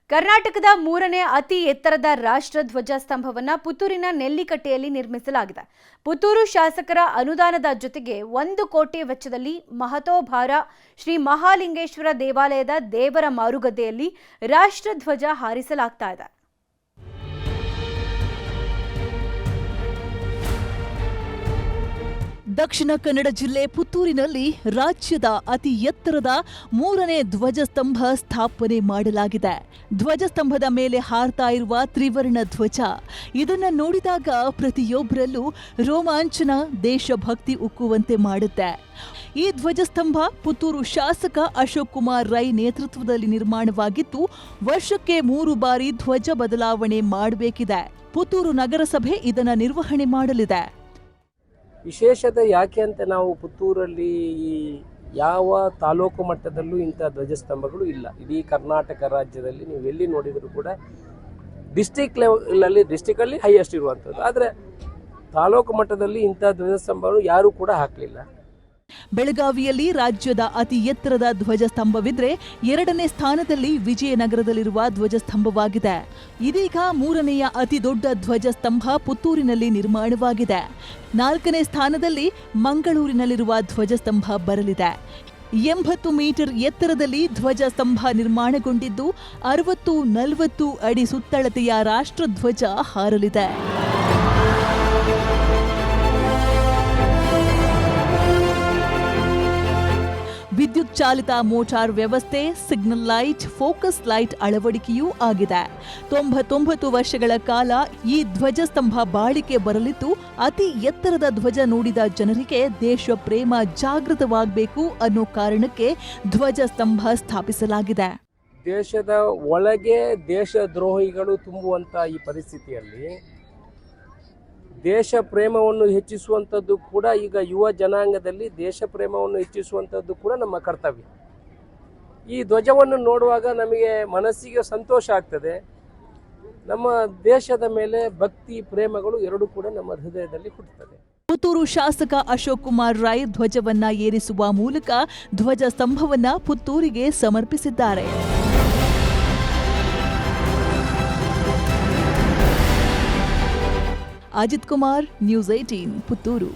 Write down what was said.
ಕರ್ನಾಟಕದ ಮೂರನೇ ಅತಿ ಎತ್ತರದ ರಾಷ್ಟ್ರ ಧ್ವಜ ಸ್ತಂಭವನ್ನು ಪುತ್ತೂರಿನ ನೆಲ್ಲಿಕಟ್ಟೆಯಲ್ಲಿ ನಿರ್ಮಿಸಲಾಗಿದೆ. ಪುತ್ತೂರು ಶಾಸಕರ ಅನುದಾನದ ಜೊತೆಗೆ 1 ಕೋಟಿ ವೆಚ್ಚದಲ್ಲಿ ಮಹತೋಭಾರ ಶ್ರೀ ಮಹಾಲಿಂಗೇಶ್ವರ ದೇವಾಲಯದ ದೇವರ ಮಾರುಗದ್ದೆಯಲ್ಲಿ ರಾಷ್ಟ್ರ ಧ್ವಜ ಹಾರಿಸಲಾಗ್ತಾ ಇದೆ. ದಕ್ಷಿಣ ಕನ್ನಡ ಜಿಲ್ಲೆ ಪುತ್ತೂರಿನಲ್ಲಿ ರಾಜ್ಯದ ಅತಿ ಎತ್ತರದ 3ನೇ ಧ್ವಜಸ್ತಂಭ ಸ್ಥಾಪನೆ ಮಾಡಲಾಗಿದೆ. ಧ್ವಜಸ್ತಂಭದ ಮೇಲೆ ಹಾರ್ತಾ ಇರುವ ತ್ರಿವರ್ಣ ಧ್ವಜ ಇದನ್ನ ನೋಡಿದಾಗ ಪ್ರತಿಯೊಬ್ಬರಲ್ಲೂ ರೋಮಾಂಚನ, ದೇಶಭಕ್ತಿ ಉಕ್ಕುವಂತೆ ಮಾಡುತ್ತೆ. ಈ ಧ್ವಜಸ್ತಂಭ ಪುತ್ತೂರು ಶಾಸಕ ಅಶೋಕ್ ಕುಮಾರ್ ರೈ ನೇತೃತ್ವದಲ್ಲಿ ನಿರ್ಮಾಣವಾಗಿದ್ದು, ವರ್ಷಕ್ಕೆ 3 ಬಾರಿ ಧ್ವಜ ಬದಲಾವಣೆ ಮಾಡಬೇಕಿದೆ. ಪುತ್ತೂರು ನಗರಸಭೆ ಇದನ್ನ ನಿರ್ವಹಣೆ ಮಾಡಲಿದೆ. ವಿಶೇಷತೆ ಯಾಕೆ ಅಂತ ನಾವು ಪುತ್ತೂರಲ್ಲಿ ಯಾವ ತಾಲೂಕು ಮಟ್ಟದಲ್ಲೂ ಇಂಥ ಧ್ವಜಸ್ತಂಭಗಳು ಇಲ್ಲ. ಇಡೀ ಕರ್ನಾಟಕ ರಾಜ್ಯದಲ್ಲಿ ನೀವು ಎಲ್ಲಿ ನೋಡಿದರೂ ಕೂಡ ಡಿಸ್ಟಿಕಲ್ಲಿ ಹೈಯೆಸ್ಟ್ ಇರುವಂಥದ್ದು. ಆದರೆ ತಾಲೂಕು ಮಟ್ಟದಲ್ಲಿ ಇಂಥ ಧ್ವಜಸ್ತಂಭಗಳು ಯಾರೂ ಕೂಡ ಹಾಕಲಿಲ್ಲ. ಬೆಳಗಾವಿಯಲ್ಲಿ ರಾಜ್ಯದ ಅತಿ ಎತ್ತರದ ಧ್ವಜಸ್ತಂಭವಿದ್ರೆ 2ನೇ ಸ್ಥಾನದಲ್ಲಿ ವಿಜಯನಗರದಲ್ಲಿರುವ ಧ್ವಜಸ್ತಂಭವಾಗಿದೆ. ಇದೀಗ 3ನೇಯ ಅತಿ ದೊಡ್ಡ ಧ್ವಜಸ್ತಂಭ ಪುತ್ತೂರಿನಲ್ಲಿ ನಿರ್ಮಾಣವಾಗಿದೆ. 4ನೇ ಸ್ಥಾನದಲ್ಲಿ ಮಂಗಳೂರಿನಲ್ಲಿರುವ ಧ್ವಜಸ್ತಂಭ ಬರಲಿದೆ. 80 ಮೀಟರ್ ಎತ್ತರದಲ್ಲಿ ಧ್ವಜಸ್ತಂಭ ನಿರ್ಮಾಣಗೊಂಡಿದ್ದು 60-40 ಅಡಿ ಸುತ್ತಳತೆಯ ರಾಷ್ಟ್ರಧ್ವಜ ಹಾರಲಿದೆ. ವಿದ್ಯುತ್ ಚಾಲಿತ ಮೋಟಾರ್ ವ್ಯವಸ್ಥೆ, ಸಿಗ್ನಲ್ ಲೈಟ್, ಫೋಕಸ್ ಲೈಟ್ ಅಳವಡಿಕೆಯೂ ಆಗಿದೆ. 99 ವರ್ಷಗಳ ಕಾಲ ಈ ಧ್ವಜಸ್ತಂಭ ಬಾಳಿಕೆ ಬರಲಿದ್ದು, ಅತಿ ಎತ್ತರದ ಧ್ವಜ ನೋಡಿದ ಜನರಿಗೆ ದೇಶ ಪ್ರೇಮ ಜಾಗೃತವಾಗಬೇಕು ಅನ್ನೋ ಕಾರಣಕ್ಕೆ ಧ್ವಜಸ್ತಂಭ ಸ್ಥಾಪಿಸಲಾಗಿದೆ. ದೇಶದ ಒಳಗೆ ದೇಶದ್ರೋಹಿಗಳು ತುಂಬುವಂಥ ಈ ಪರಿಸ್ಥಿತಿಯಲ್ಲಿ ದೇಶ ಪ್ರೇಮವನ್ನು ಹೆಚ್ಚಿಸುವಂಥದ್ದು ಕೂಡ, ಈಗ ಯುವ ಜನಾಂಗದಲ್ಲಿ ದೇಶ ಪ್ರೇಮವನ್ನು ಹೆಚ್ಚಿಸುವಂಥದ್ದು ಕೂಡ ನಮ್ಮ ಕರ್ತವ್ಯ. ಈ ಧ್ವಜವನ್ನು ನೋಡುವಾಗ ನಮಗೆ ಮನಸ್ಸಿಗೆ ಸಂತೋಷ ಆಗ್ತದೆ. ನಮ್ಮ ದೇಶದ ಮೇಲೆ ಭಕ್ತಿ ಪ್ರೇಮಗಳು ಎರಡೂ ಕೂಡ ನಮ್ಮ ಹೃದಯದಲ್ಲಿ ಹುಟ್ಟುತ್ತದೆ. ಪುತ್ತೂರು ಶಾಸಕ ಅಶೋಕ್ ಕುಮಾರ್ ರೈ ಧ್ವಜವನ್ನ ಏರಿಸುವ ಮೂಲಕ ಧ್ವಜ ಸ್ತಂಭವನ್ನ ಪುತ್ತೂರಿಗೆ ಸಮರ್ಪಿಸಿದ್ದಾರೆ. ಅಜಿತ್ ಕುಮಾರ್, ನ್ಯೂಸ್ 18, ಪುತ್ತೂರು.